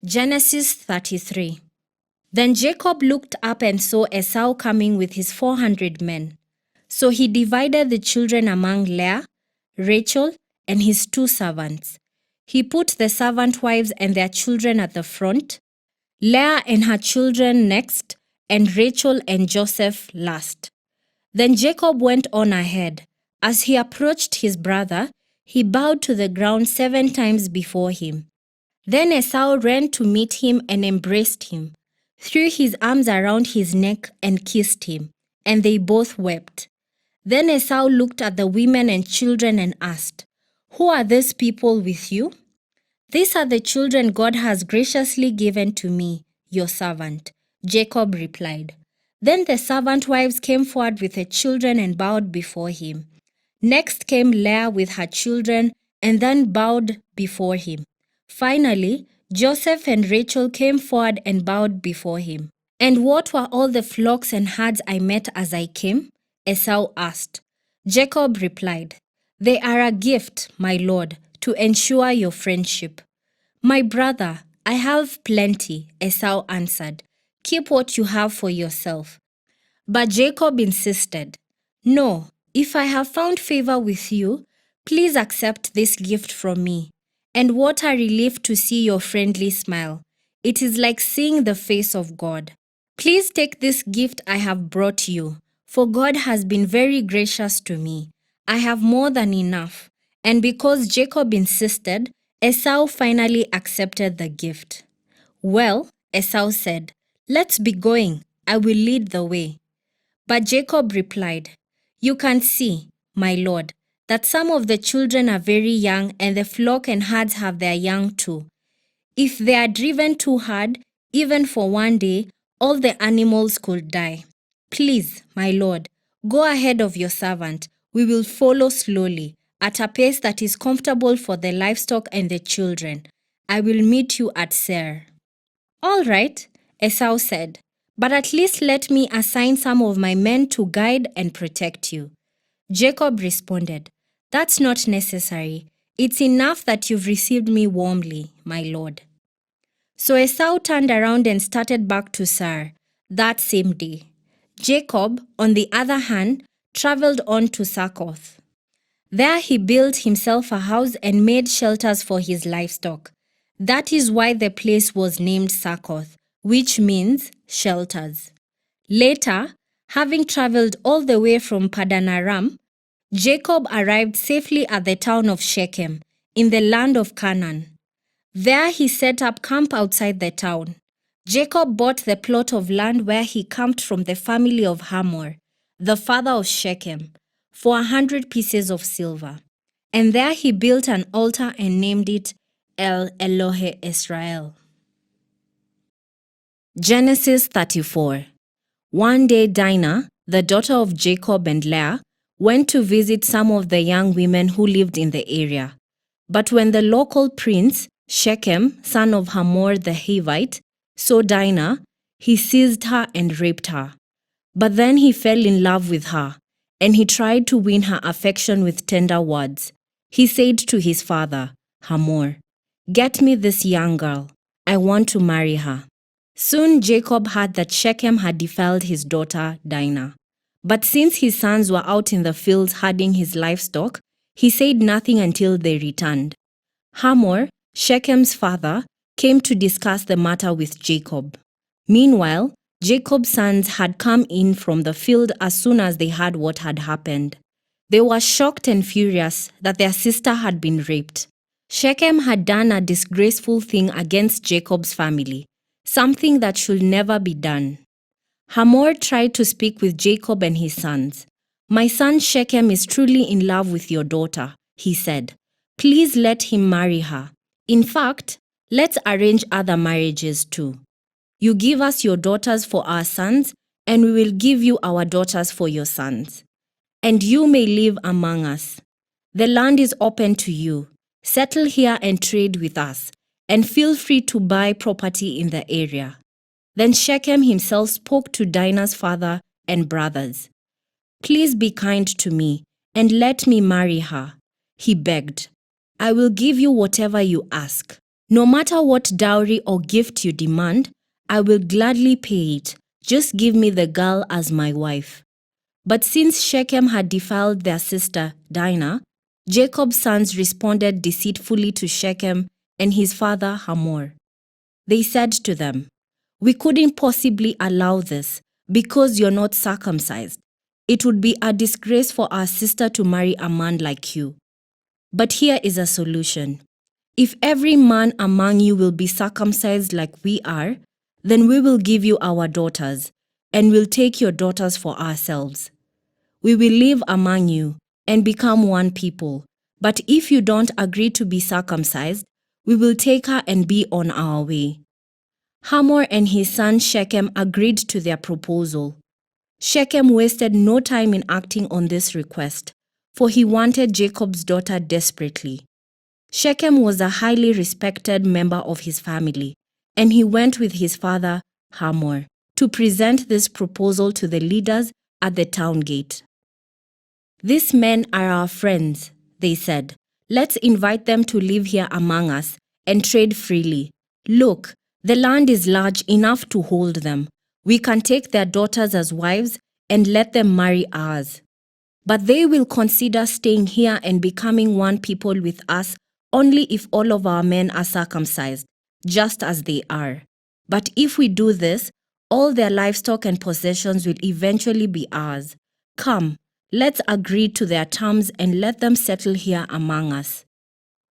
Genesis 33. Then Jacob looked up and saw Esau coming with his 400 men. So he divided the children among Leah, Rachel, and his 2 servants. He put the servant wives and their children at the front, Leah and her children next, and Rachel and Joseph last. Then Jacob went on ahead. As he approached his brother, he bowed to the ground 7 times before him. Then Esau ran to meet him and embraced him, threw his arms around his neck and kissed him, and they both wept. Then Esau looked at the women and children and asked, "Who are these people with you?" "These are the children God has graciously given to me, your servant," Jacob replied. Then the servant wives came forward with the children and bowed before him. Next came Leah with her children and then bowed before him. Finally, Joseph and Rachel came forward and bowed before him. "And what were all the flocks and herds I met as I came?" Esau asked. Jacob replied, "They are a gift, my lord, to ensure your friendship." "My brother, I have plenty," Esau answered. "Keep what you have for yourself." But Jacob insisted, "No, if I have found favor with you, please accept this gift from me. And what a relief to see your friendly smile. It is like seeing the face of God. Please take this gift I have brought you, for God has been very gracious to me. I have more than enough." And because Jacob insisted, Esau finally accepted the gift. "Well," Esau said, "let's be going. I will lead the way." But Jacob replied, "You can see, my lord, that some of the children are very young and the flock and herds have their young too. If they are driven too hard, even for one day, all the animals could die. Please, my lord, go ahead of your servant. We will follow slowly, at a pace that is comfortable for the livestock and the children. I will meet you at Seir." "All right," Esau said, "but at least let me assign some of my men to guide and protect you." Jacob responded, "That's not necessary. It's enough that you've received me warmly, my lord." So Esau turned around and started back to Seir that same day. Jacob, on the other hand, traveled on to Succoth. There he built himself a house and made shelters for his livestock. That is why the place was named Succoth, which means shelters. Later, having traveled all the way from Paddan Aram, Jacob arrived safely at the town of Shechem, in the land of Canaan. There he set up camp outside the town. Jacob bought the plot of land where he camped from the family of Hamor, the father of Shechem, for 100 pieces of silver. And there he built an altar and named it El Elohe Israel. Genesis 34. One day Dinah, the daughter of Jacob and Leah, went to visit some of the young women who lived in the area. But when the local prince, Shechem, son of Hamor the Hivite, saw Dinah, he seized her and raped her. But then he fell in love with her, and he tried to win her affection with tender words. He said to his father, Hamor, "Get me this young girl. I want to marry her." Soon Jacob heard that Shechem had defiled his daughter Dinah. But since his sons were out in the fields herding his livestock, he said nothing until they returned. Hamor, Shechem's father, came to discuss the matter with Jacob. Meanwhile, Jacob's sons had come in from the field as soon as they heard what had happened. They were shocked and furious that their sister had been raped. Shechem had done a disgraceful thing against Jacob's family, something that should never be done. Hamor tried to speak with Jacob and his sons. "My son Shechem is truly in love with your daughter," he said. "Please let him marry her. In fact, let's arrange other marriages too. You give us your daughters for our sons, and we will give you our daughters for your sons. And you may live among us. The land is open to you. Settle here and trade with us, and feel free to buy property in the area." Then Shechem himself spoke to Dinah's father and brothers. "Please be kind to me and let me marry her," he begged. "I will give you whatever you ask. No matter what dowry or gift you demand, I will gladly pay it. Just give me the girl as my wife." But since Shechem had defiled their sister Dinah, Jacob's sons responded deceitfully to Shechem and his father Hamor. They said to them, "We couldn't possibly allow this because you're not circumcised. It would be a disgrace for our sister to marry a man like you. But here is a solution. If every man among you will be circumcised like we are, then we will give you our daughters, and we'll take your daughters for ourselves. We will live among you and become one people. But if you don't agree to be circumcised, we will take her and be on our way." Hamor and his son Shechem agreed to their proposal. Shechem wasted no time in acting on this request, for he wanted Jacob's daughter desperately. Shechem was a highly respected member of his family, and he went with his father, Hamor, to present this proposal to the leaders at the town gate. "These men are our friends," they said. "Let's invite them to live here among us and trade freely. Look, the land is large enough to hold them. We can take their daughters as wives and let them marry ours. But they will consider staying here and becoming one people with us only if all of our men are circumcised, just as they are. But if we do this, all their livestock and possessions will eventually be ours. Come, let's agree to their terms and let them settle here among us."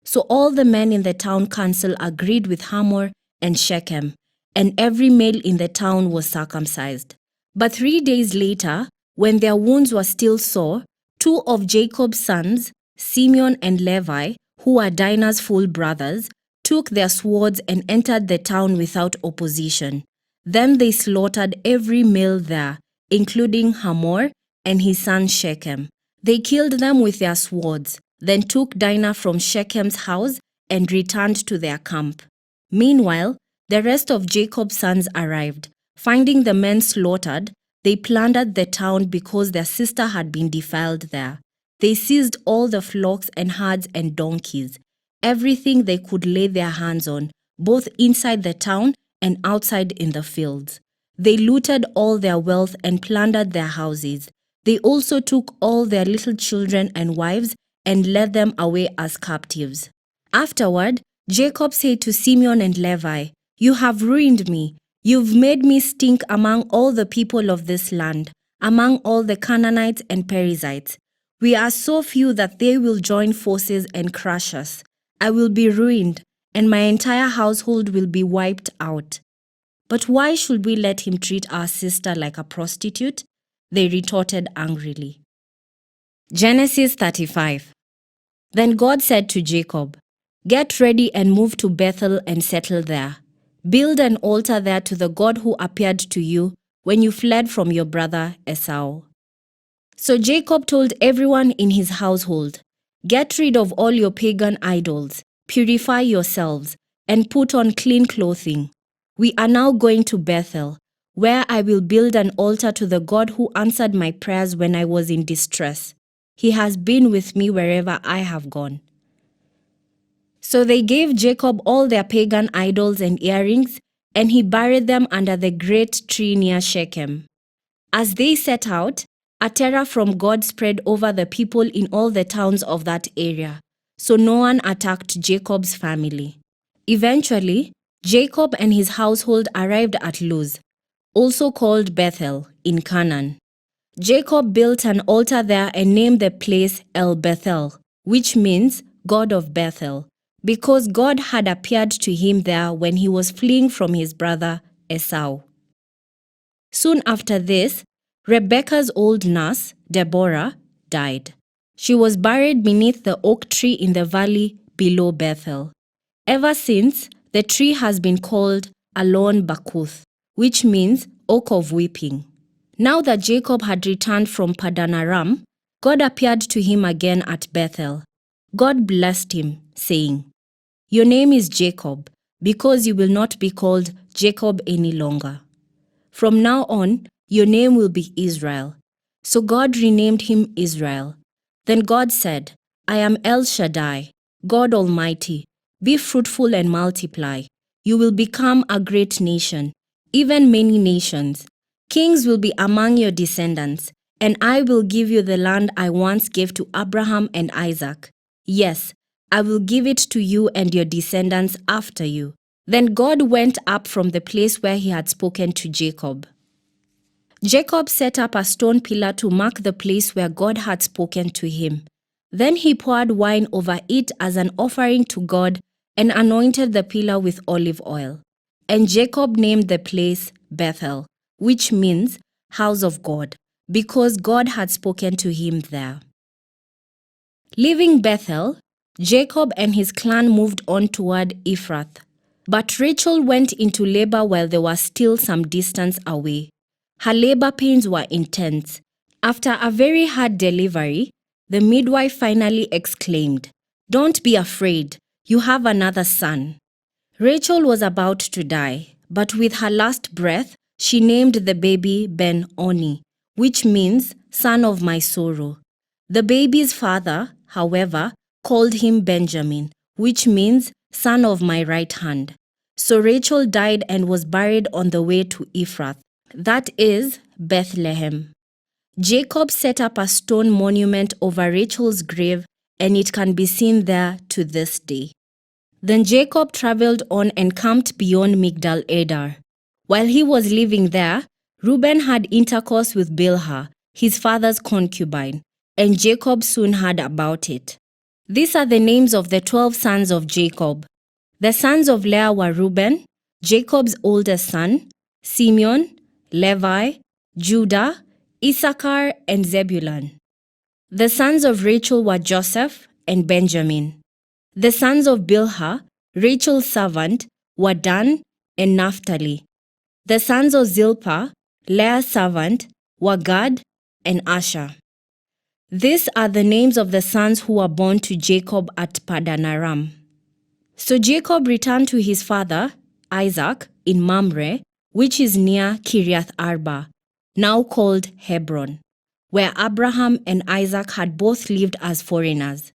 So all the men in the town council agreed with Hamor and Shechem, and every male in the town was circumcised. But 3 days later, when their wounds were still sore, 2 of Jacob's sons, Simeon and Levi, who were Dinah's full brothers, took their swords and entered the town without opposition. Then they slaughtered every male there, including Hamor and his son Shechem. They killed them with their swords, then took Dinah from Shechem's house and returned to their camp. Meanwhile, the rest of Jacob's sons arrived. Finding the men slaughtered, they plundered the town because their sister had been defiled there. They seized all the flocks and herds and donkeys, everything they could lay their hands on, both inside the town and outside in the fields. They looted all their wealth and plundered their houses. They also took all their little children and wives and led them away as captives. Afterward, Jacob said to Simeon and Levi, "You have ruined me. You've made me stink among all the people of this land, among all the Canaanites and Perizzites. We are so few that they will join forces and crush us. I will be ruined, and my entire household will be wiped out. But why should we let him treat our sister like a prostitute?" They retorted angrily. Genesis 35. Then God said to Jacob, "Get ready and move to Bethel and settle there. Build an altar there to the God who appeared to you when you fled from your brother Esau." So Jacob told everyone in his household, "Get rid of all your pagan idols, purify yourselves, and put on clean clothing. We are now going to Bethel, where I will build an altar to the God who answered my prayers when I was in distress. He has been with me wherever I have gone." So they gave Jacob all their pagan idols and earrings, and he buried them under the great tree near Shechem. As they set out, a terror from God spread over the people in all the towns of that area, so no one attacked Jacob's family. Eventually, Jacob and his household arrived at Luz, also called Bethel, in Canaan. Jacob built an altar there and named the place El Bethel, which means God of Bethel, because God had appeared to him there when he was fleeing from his brother Esau. Soon after this, Rebekah's old nurse, Deborah, died. She was buried beneath the oak tree in the valley below Bethel. Ever since, the tree has been called Alon Bakuth, which means oak of weeping. Now that Jacob had returned from Padan Aram, God appeared to him again at Bethel. God blessed him, saying, "Your name is Jacob, because you will not be called Jacob any longer. From now on, your name will be Israel." So God renamed him Israel. Then God said, "I am El Shaddai, God Almighty. Be fruitful and multiply. You will become a great nation, even many nations. Kings will be among your descendants, and I will give you the land I once gave to Abraham and Isaac. Yes, I will give it to you and your descendants after you." Then God went up from the place where he had spoken to Jacob. Jacob set up a stone pillar to mark the place where God had spoken to him. Then he poured wine over it as an offering to God and anointed the pillar with olive oil. And Jacob named the place Bethel, which means house of God, because God had spoken to him there. Leaving Bethel, Jacob and his clan moved on toward Ephrath. But Rachel went into labor while they were still some distance away. Her labor pains were intense. After a very hard delivery, the midwife finally exclaimed, "Don't be afraid, you have another son." Rachel was about to die, but with her last breath, she named the baby Ben-Oni, which means son of my sorrow. The baby's father, however, called him Benjamin, which means son of my right hand. So Rachel died and was buried on the way to Ephrath, that is, Bethlehem. Jacob set up a stone monument over Rachel's grave, and it can be seen there to this day. Then Jacob traveled on and camped beyond Migdal Eder. While he was living there, Reuben had intercourse with Bilhah, his father's concubine, and Jacob soon heard about it. These are the names of the 12 sons of Jacob. The sons of Leah were Reuben, Jacob's oldest son, Simeon, Levi, Judah, Issachar, and Zebulun. The sons of Rachel were Joseph and Benjamin. The sons of Bilhah, Rachel's servant, were Dan and Naphtali. The sons of Zilpah, Leah's servant, were Gad and Asher. These are the names of the sons who were born to Jacob at Padan Aram. So Jacob returned to his father, Isaac, in Mamre, which is near Kiriath Arba, now called Hebron, where Abraham and Isaac had both lived as foreigners.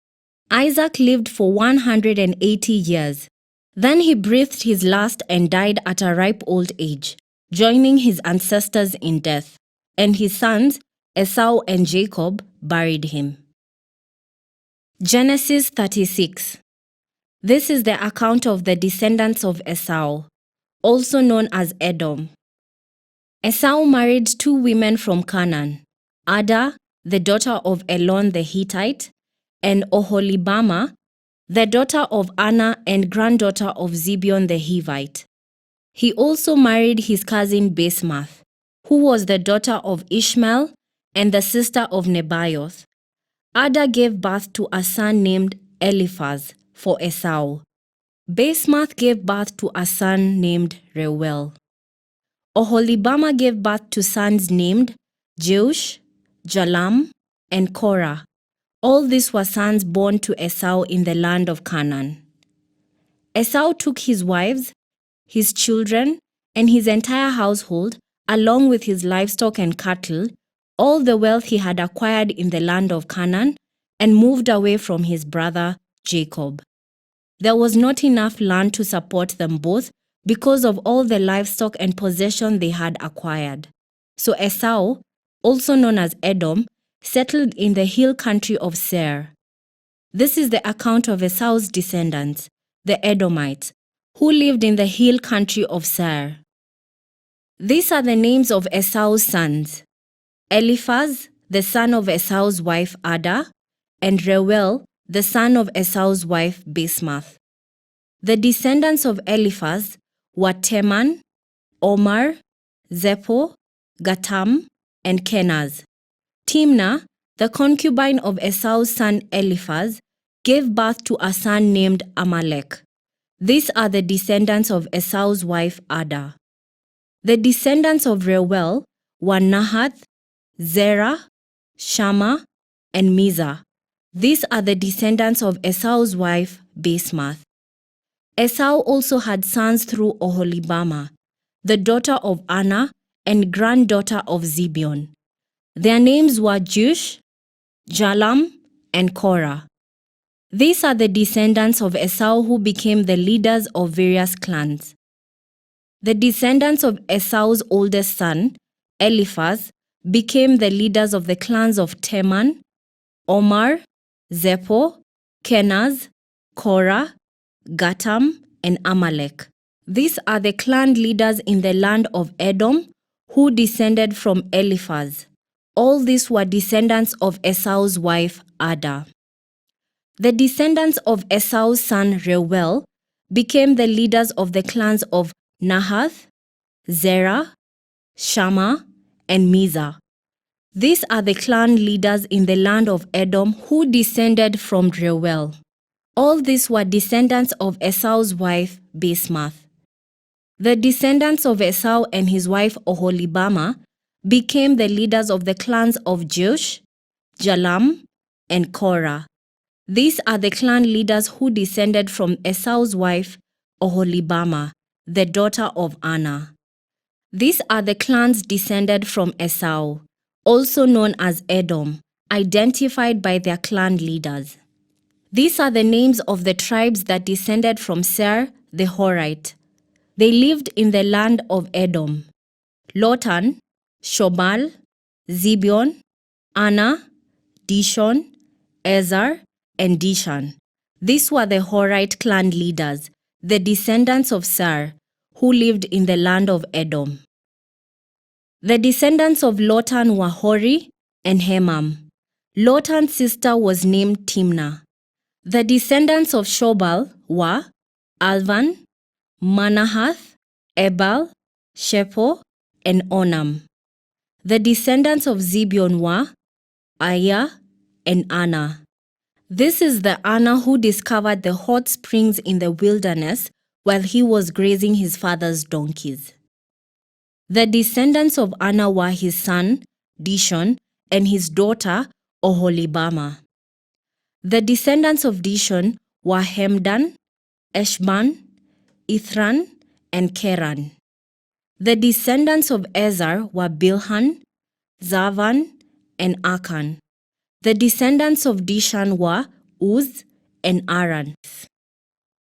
Isaac lived for 180 years. Then he breathed his last and died at a ripe old age, joining his ancestors in death, and his sons, Esau and Jacob, buried him. Genesis 36. This is the account of the descendants of Esau, also known as Edom. Esau married 2 women from Canaan, Ada, the daughter of Elon the Hittite, and Oholibama, the daughter of Anna and granddaughter of Zibeon the Hivite. He also married his cousin Basemath, who was the daughter of Ishmael and the sister of Nebaioth. Ada gave birth to a son named Eliphaz for Esau. Basemath gave birth to a son named Reuel. Oholibama gave birth to sons named Jeush, Jalam, and Korah. All these were sons born to Esau in the land of Canaan. Esau took his wives, his children, and his entire household, along with his livestock and cattle, all the wealth he had acquired in the land of Canaan, and moved away from his brother Jacob. There was not enough land to support them both because of all the livestock and possession they had acquired. So Esau, also known as Edom, settled in the hill country of Seir. This is the account of Esau's descendants, the Edomites, who lived in the hill country of Seir. These are the names of Esau's sons: Eliphaz, the son of Esau's wife Ada, and Reuel, the son of Esau's wife Basemath. The descendants of Eliphaz were Teman, Omar, Zepho, Gatam, and Kenaz. Timnah, the concubine of Esau's son Eliphaz, gave birth to a son named Amalek. These are the descendants of Esau's wife Ada. The descendants of Reuel were Nahath, Zerah, Shammah, and Mizah. These are the descendants of Esau's wife Basemath. Esau also had sons through Oholibama, the daughter of Anna and granddaughter of Zibeon. Their names were Jeush, Jalam, and Korah. These are the descendants of Esau who became the leaders of various clans. The descendants of Esau's oldest son, Eliphaz, became the leaders of the clans of Teman, Omar, Zepho, Kenaz, Korah, Gatam, and Amalek. These are the clan leaders in the land of Edom who descended from Eliphaz. All these were descendants of Esau's wife, Ada. The descendants of Esau's son, Reuel, became the leaders of the clans of Nahath, Zerah, Shammah, and Mizah. These are the clan leaders in the land of Edom who descended from Reuel. All these were descendants of Esau's wife, Basemath. The descendants of Esau and his wife Oholibamah became the leaders of the clans of Jeush, Jalam, and Korah. These are the clan leaders who descended from Esau's wife Oholibamah, the daughter of Anna. These are the clans descended from Esau, also known as Edom, identified by their clan leaders. These are the names of the tribes that descended from Seir the Horite. They lived in the land of Edom: Lotan, Shobal, Zibeon, Anna, Dishon, Ezer, and Dishan. These were the Horite clan leaders, the descendants of Seir, who lived in the land of Edom. The descendants of Lotan were Hori and Hemam. Lotan's sister was named Timnah. The descendants of Shobal were Alvan, Manahath, Ebal, Shepo, and Onam. The descendants of Zibeon were Aya and Anna. This is the Anna who discovered the hot springs in the wilderness while he was grazing his father's donkeys. The descendants of Anna were his son, Dishon, and his daughter, Oholibamah. The descendants of Dishon were Hemdan, Eshban, Ithran, and Keran. The descendants of Ezer were Bilhan, Zavan, and Akan. The descendants of Dishan were Uz and Aran.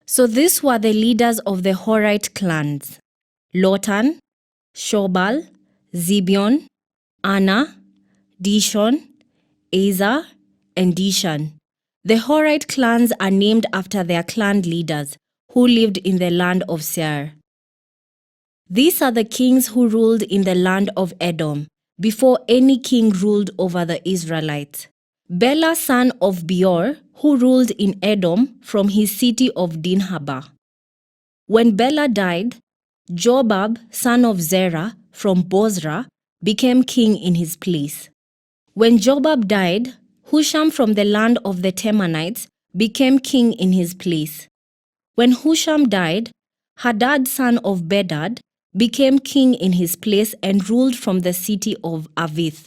So these were the leaders of the Horite clans: Lotan, Shobal, Zibeon, Anna, Dishon, Ezer, and Dishan. The Horite clans are named after their clan leaders who lived in the land of Seir. These are the kings who ruled in the land of Edom before any king ruled over the Israelites. Bela, son of Beor, who ruled in Edom from his city of Dinhabah. When Bela died, Jobab, son of Zerah, from Bozrah, became king in his place. When Jobab died, Husham from the land of the Temanites became king in his place. When Husham died, Hadad, son of Bedad, became king in his place and ruled from the city of Avith.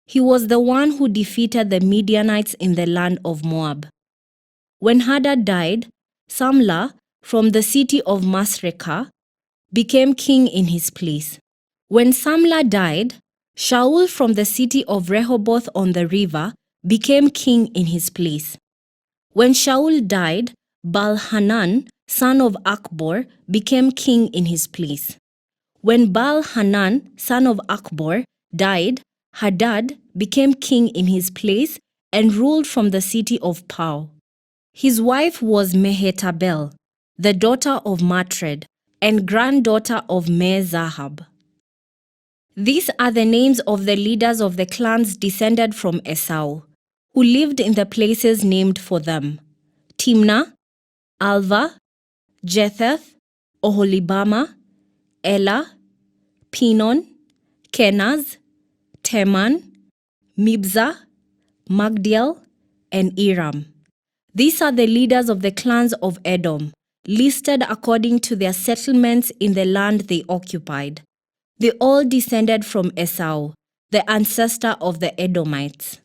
He was the one who defeated the Midianites in the land of Moab. When Hadad died, Samlah, from the city of Masrekah, became king in his place. When Samlah died, Shaul from the city of Rehoboth on the river became king in his place. When Shaul died, Baal-Hanan, son of Akbor, became king in his place. When Baal-Hanan, son of Akbor, died, Hadad became king in his place and ruled from the city of Pau. His wife was Mehetabel, the daughter of Matred, and granddaughter of Me-Zahab. These are the names of the leaders of the clans descended from Esau, who lived in the places named for them: Timnah, Alva, Jetheth, Oholibamah, Ela, Pinon, Kenaz, Teman, Mibzah, Magdiel, and Iram. These are the leaders of the clans of Edom, listed according to their settlements in the land they occupied. They all descended from Esau, the ancestor of the Edomites.